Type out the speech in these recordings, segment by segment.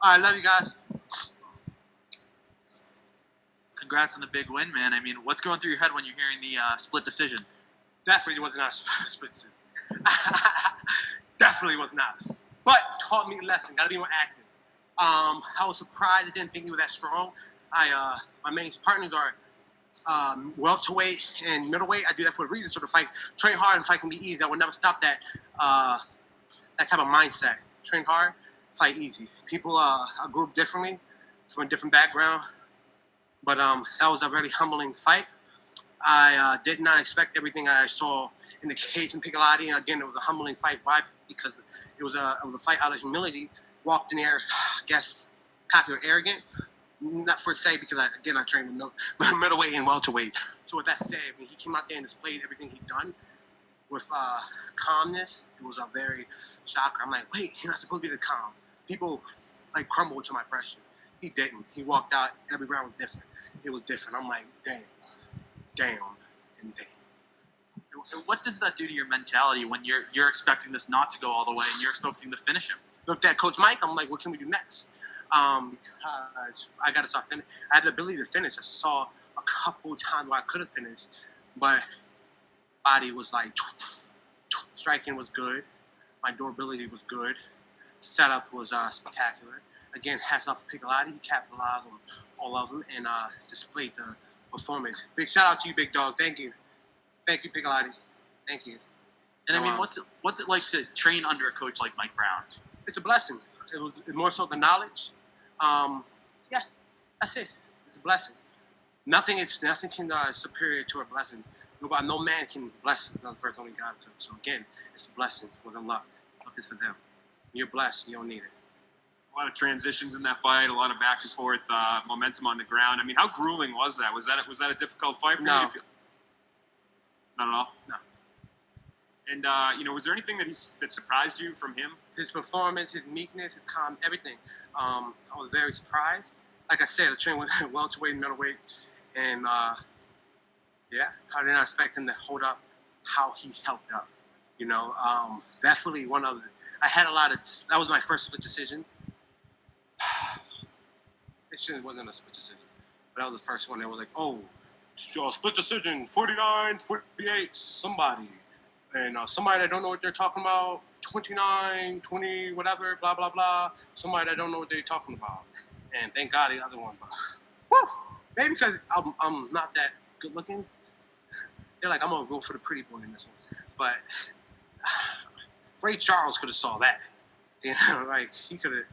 All right, love you guys. Congrats on the big win, man. I mean, what's going through your head when you're hearing the split decision? Definitely was not a split decision. Definitely was not. But taught me a lesson. Got to be more active. I was surprised. I didn't think he was that strong. My main partners are welterweight and middleweight. I do that for a reason. So the fight, train hard and fight can be easy. I would never stop that type of mindset. Train hard, fight easy. People are grouped differently from a different background. But that was a very humbling fight. I did not expect everything I saw in the cage in Piccolotti. And again, it was a humbling fight. Why? Because it was a fight out of humility. Walked in there, I guess, cocky or arrogant. Not for say, because I trained in middleweight and welterweight. So with that said, when he came out there and displayed everything he'd done with calmness, it was a very shocker. I'm like, wait, you're not supposed to be this calm. People like crumbled to my pressure. He didn't. He walked out. Every round was different. It was different. I'm like, damn. What does that do to your mentality when you're expecting this not to go all the way and you're expecting to finish him? Looked at Coach Mike. I'm like, what can we do next? Because I got to start finishing. I had the ability to finish. I saw a couple times where I could have finished, but body was like, striking was good. My durability was good. Setup was spectacular. Again, hats off to Piccolotti. He capitalized on all of them and displayed the performance. Big shout out to you, big dog. Thank you, Piccolotti. Thank you. And I mean, what's it like to train under a coach like Mike Brown? It's a blessing. It was more so the knowledge. Yeah, that's it. It's a blessing. Nothing can superior to a blessing. No man can bless another person, only God could. So again, it's a blessing. It wasn't luck. Luck is for them. You're blessed. You don't need it. A lot of transitions in that fight, a lot of back and forth, momentum on the ground. I mean, how grueling was that? Was that a difficult fight for you? No. Not at all? No. And, was there anything that surprised you from him? His performance, his meekness, his calm, everything. I was very surprised. Like I said, I trained with welterweight and middleweight. And, I did not expect him to hold up how he held up. Definitely I had that was my first split decision. It wasn't a split decision, but that was the first one that was like, split decision, 49, 48, somebody. And somebody that don't know what they're talking about, 29, 20, whatever, blah, blah, blah. Somebody that don't know what they're talking about. And thank God the other one, but maybe because I'm not that good looking. They're like, I'm going to go for the pretty boy in this one. But Ray Charles could have saw that. Like he could have,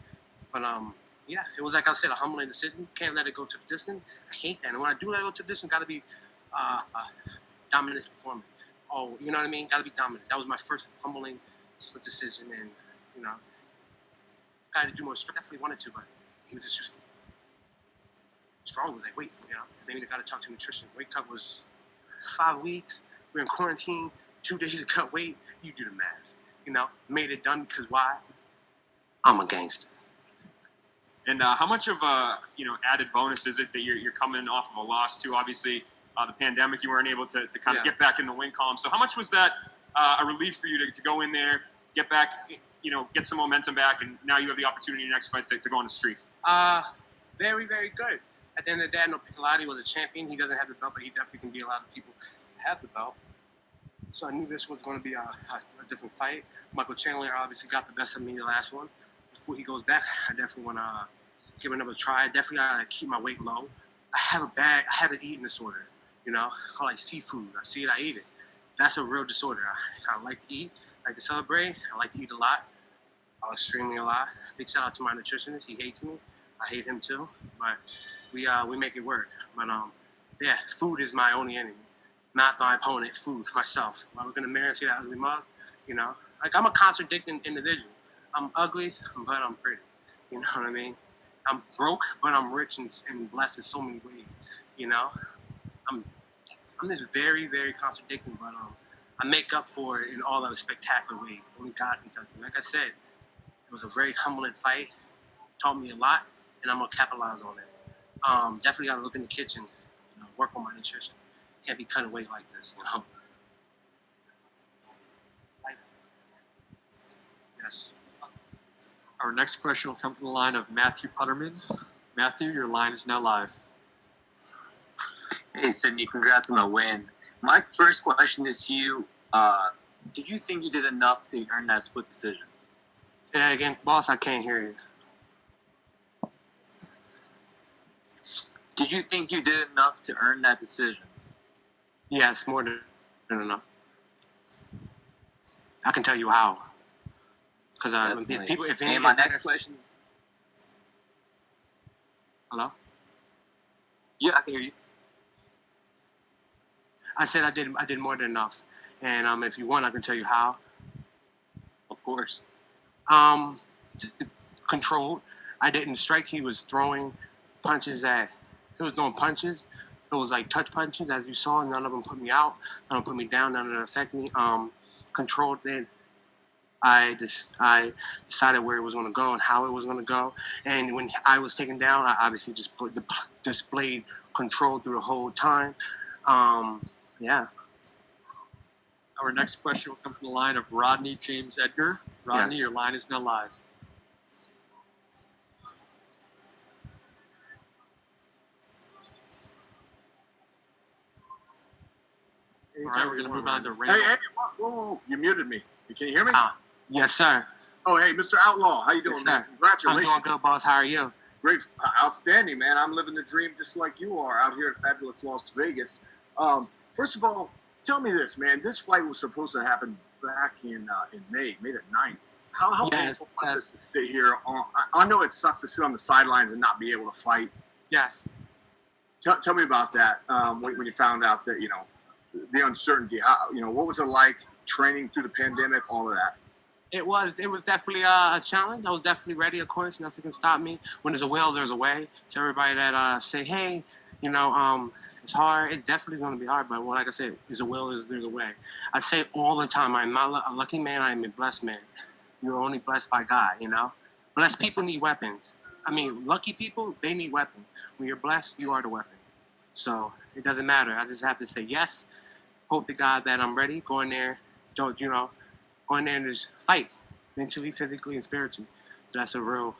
but it was like I said, a humbling decision. Can't let it go to the distance. I hate that. And when I do let it go to the distance, got to be dominant performance. Oh, you know what I mean? Got to be dominant. That was my first humbling split decision, and got to do more. Definitely wanted to, but he was just too strong. He was like, wait, maybe they got to talk to nutrition. Weight cut was 5 weeks. We're in quarantine. 2 days to cut weight. You do the math. Made it done because why? I'm a gangster. And how much of a added bonus is it that you're coming off of a loss to? Obviously, the pandemic, you weren't able to kind of get back in the win column. So how much was that a relief for you to go in there, get back, get some momentum back, and now you have the opportunity in your next fight to go on a streak? Very, very good. At the end of the day, I know Piccolotti was a champion. He doesn't have the belt, but he definitely can be a lot of people have the belt. So I knew this was going to be a different fight. Michael Chandler obviously got the best of me the last one. Before he goes back, I definitely want to give another try. I definitely got to keep my weight low. I have an eating disorder, called like seafood. I see it, I eat it. That's a real disorder. I like to eat, like to celebrate. I like to eat a lot. I was streaming a lot. Big shout out to my nutritionist. He hates me. I hate him too. But we make it work. But food is my only enemy. Not my opponent, food, myself. When I look in the mirror and see that ugly mug, like I'm a contradicting individual. I'm ugly, but I'm pretty. You know what I mean? I'm broke, but I'm rich and blessed in so many ways. I'm just very, very contradicting, but I make up for it in all of the spectacular ways. Only God can touch me. Like I said, it was a very humbling fight. Taught me a lot, and I'm gonna capitalize on it. Definitely gotta look in the kitchen, work on my nutrition. Can't be cutting weight like this, Yes. Our next question will come from the line of Matthew Putterman. Matthew, your line is now live. Hey, Sidney, congrats on the win. My first question is to you. Did you think you did enough to earn that split decision? Say that again, boss. I can't hear you. Did you think you did enough to earn that decision? Yes, more than enough. I can tell you how. Because That's if nice. people, if any, And my if next question. Hello. Yeah, I can hear you. I said I did more than enough, and if you want, I can tell you how. Of course. Controlled. I didn't strike. He was throwing punches he was throwing punches. It was like touch punches, as you saw. None of them put me out. None of them put me down. None of them affect me. Controlled it. I decided where it was going to go and how it was going to go. And when I was taken down, I obviously just displayed control through the whole time. Yeah. Our next question will come from the line of Rodney James Edgar. Rodney, Yes. your line is now live. All right, we're going to move on to Hey, Randall. whoa, you muted me. Can you hear me? Yes, sir. Oh, hey, Mr. Outlaw, how you doing, Yes, man? sir. I'm Congratulations. doing good, boss. How are you? Great, outstanding, man. I'm living the dream just like you are out here at fabulous Las Vegas. First of all, tell me this, man. This flight was supposed to happen back in May the 9th. How Yes, painful was yes. it to sit here? I know it sucks to sit on the sidelines and not be able to fight. Yes. Tell me about that when you found out that, the uncertainty. What was it like training through the pandemic, all of that? It was definitely a challenge. I was definitely ready, of course. Nothing can stop me. When there's a will, there's a way. To everybody that say, hey, it's hard. It's definitely going to be hard. But like I said, there's a will, there's a way. I say all the time, I'm not a lucky man. I am a blessed man. You're only blessed by God, Blessed people need weapons. I mean, lucky people, they need weapons. When you're blessed, you are the weapon. So it doesn't matter. I just have to say yes. Hope to God that I'm ready. Go in there. Go in there and just fight mentally, physically, and spiritually. So that's a real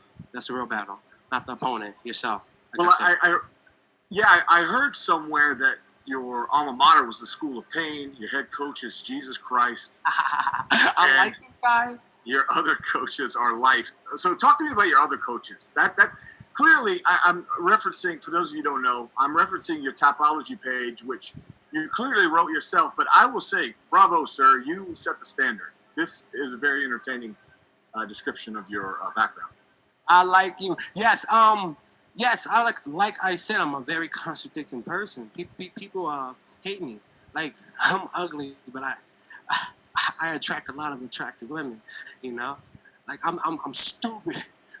battle. Not the opponent, yourself. Well, I heard somewhere that your alma mater was the School of Pain. Your head coach is Jesus Christ. I like this guy. Your other coaches are life. So talk to me about your other coaches. That's clearly I'm referencing. For those of you who don't know, I'm referencing your Topology page, which you clearly wrote yourself. But I will say, bravo, sir. You set the standard. This is a very entertaining description of your background. I like you. Yes. Yes. I like I said, I'm a very contradicting person. People hate me. Like I'm ugly, but I attract a lot of attractive women. Like I'm stupid,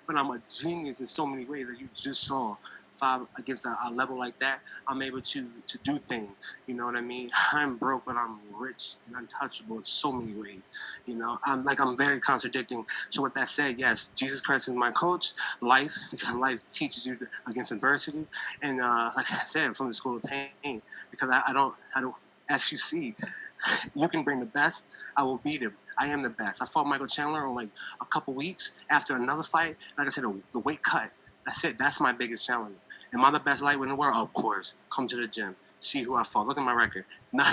but I'm a genius in so many ways that you just saw. If I'm against a level like that, I'm able to do things. You know what I mean? I'm broke, but I'm rich and untouchable in so many ways. I'm very contradicting. So with that said, yes, Jesus Christ is my coach. Life, because life teaches you against adversity. And like I said, from the School of Pain, because I don't, as you see, you can bring the best, I will beat him. I am the best. I fought Michael Chandler in like a couple weeks after another fight. Like I said, the weight cut. That's it. That's my biggest challenge. Am I the best lightweight in the world? Of course. Come to the gym. See who I fought. Look at my record. Not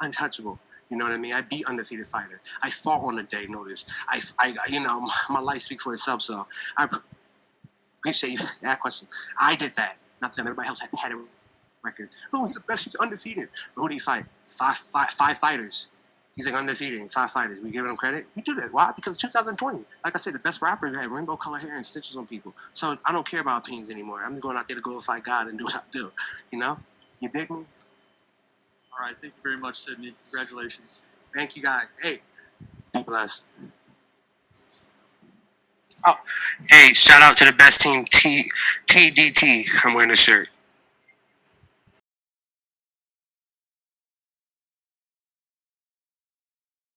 untouchable. You know what I mean? I beat undefeated fighter. I fought on the day notice. My life speaks for itself. So I appreciate you that question. I did that. Not them. Everybody else had a record. Oh, he's the best. He's undefeated. But who did he fight? Five fighters. He's like undefeated, 5 fighters. We give him credit. We do that. Why? Because 2020, like I said, the best rappers had rainbow color hair and stitches on people. So I don't care about opinions anymore. I'm going out there to glorify God and do what I do. You dig me? All right, thank you very much, Sidney. Congratulations. Thank you, guys. Hey, be blessed. Oh, hey, shout out to the best team, TDT. I'm wearing a shirt.